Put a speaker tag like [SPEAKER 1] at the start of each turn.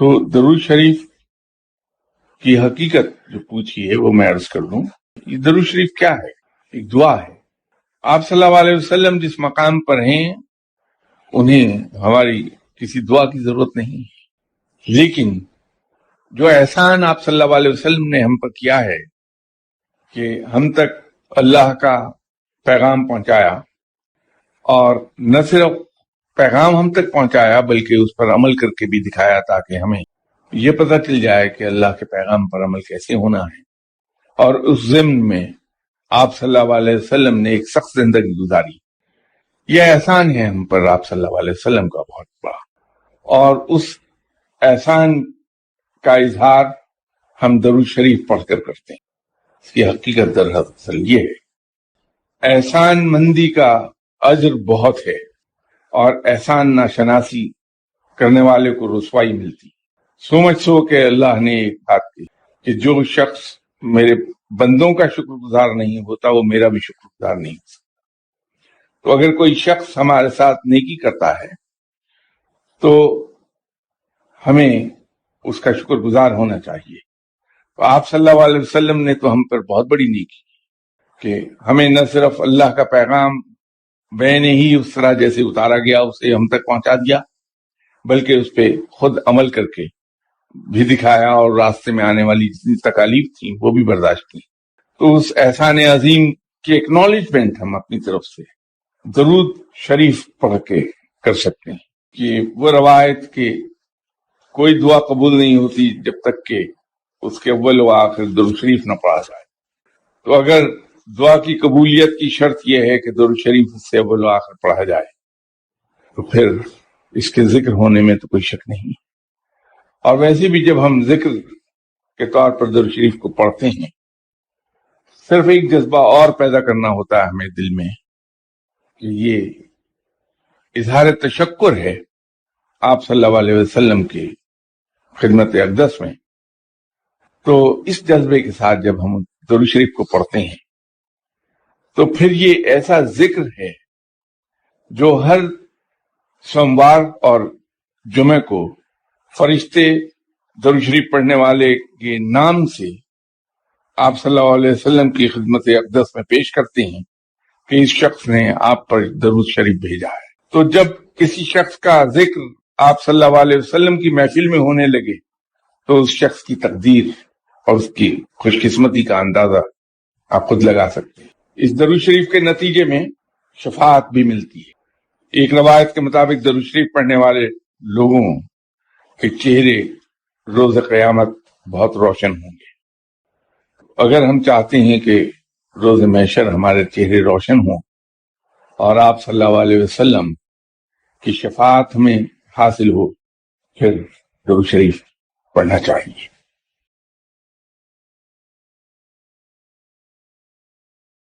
[SPEAKER 1] تو درود شریف کی حقیقت جو پوچھی ہے وہ میں عرض کر دوں. یہ درود شریف کیا ہے؟ ایک دعا ہے. آپ صلی اللہ علیہ وسلم جس مقام پر ہیں انہیں ہماری کسی دعا کی ضرورت نہیں، لیکن جو احسان آپ صلی اللہ علیہ وسلم نے ہم پر کیا ہے کہ ہم تک اللہ کا پیغام پہنچایا، اور نہ صرف پیغام ہم تک پہنچایا بلکہ اس پر عمل کر کے بھی دکھایا تاکہ ہمیں یہ پتہ چل جائے کہ اللہ کے پیغام پر عمل کیسے ہونا ہے. اور اس ضمن میں آپ صلی اللہ علیہ وسلم نے ایک سخت زندگی گزاری. یہ احسان ہے ہم پر آپ صلی اللہ علیہ وسلم کا بہت بڑا، اور اس احسان کا اظہار ہم درود شریف پڑھ کر کرتے ہیں. اس کی حقیقت دراصل یہ ہے، احسان مندی کا اجر بہت ہے، اور احسان ناشناسی کرنے والے کو رسوائی ملتی. سمجھ سو کہ اللہ نے ایک بات کی کہ جو شخص میرے بندوں کا شکر گزار نہیں ہوتا وہ میرا بھی شکر گزار نہیں ہو سکتا. تو اگر کوئی شخص ہمارے ساتھ نیکی کرتا ہے تو ہمیں اس کا شکر گزار ہونا چاہیے. تو آپ صلی اللہ علیہ وسلم نے تو ہم پر بہت بڑی نیکی کی کہ ہمیں نہ صرف اللہ کا پیغام بین ہی اس طرح جیسے اتارا گیا اسے ہم تک پہنچا دیا، بلکہ اس پہ خود عمل کر کے بھی دکھایا، اور راستے میں آنے والی جتنی تکالیف تھیں وہ بھی برداشت کی. تو اس احسان عظیم کی ایکنالجمنٹ ہم اپنی طرف سے درود شریف پڑھ کے کر سکتے ہیں. کہ وہ روایت کہ کوئی دعا قبول نہیں ہوتی جب تک کہ اس کے اول و آخر درود شریف نہ پڑھا جائے. تو اگر دعا کی قبولیت کی شرط یہ ہے کہ درود شریف سے اول و آخر پڑھا جائے تو پھر اس کے ذکر ہونے میں تو کوئی شک نہیں. اور ویسے بھی جب ہم ذکر کے طور پر درود شریف کو پڑھتے ہیں، صرف ایک جذبہ اور پیدا کرنا ہوتا ہے ہمیں دل میں کہ یہ اظہار تشکر ہے آپ صلی اللہ علیہ وسلم کی خدمت اقدس میں. تو اس جذبے کے ساتھ جب ہم درود شریف کو پڑھتے ہیں تو پھر یہ ایسا ذکر ہے جو ہر سوموار اور جمعے کو فرشتے درود شریف پڑھنے والے کے نام سے آپ صلی اللہ علیہ وسلم کی خدمت اقدس میں پیش کرتے ہیں کہ اس شخص نے آپ پر درود شریف بھیجا ہے. تو جب کسی شخص کا ذکر آپ صلی اللہ علیہ وسلم کی محفل میں ہونے لگے تو اس شخص کی تقدیر اور اس کی خوش قسمتی کا اندازہ آپ خود لگا سکتے ہیں. اس درود شریف کے نتیجے میں شفاعت بھی ملتی ہے. ایک روایت کے مطابق درود شریف پڑھنے والے لوگوں کے چہرے روز قیامت بہت روشن ہوں گے. اگر ہم چاہتے ہیں کہ روز محشر ہمارے چہرے روشن ہوں اور آپ صلی اللہ علیہ وسلم کی شفاعت ہمیں حاصل ہو، پھر درود شریف پڑھنا چاہیے.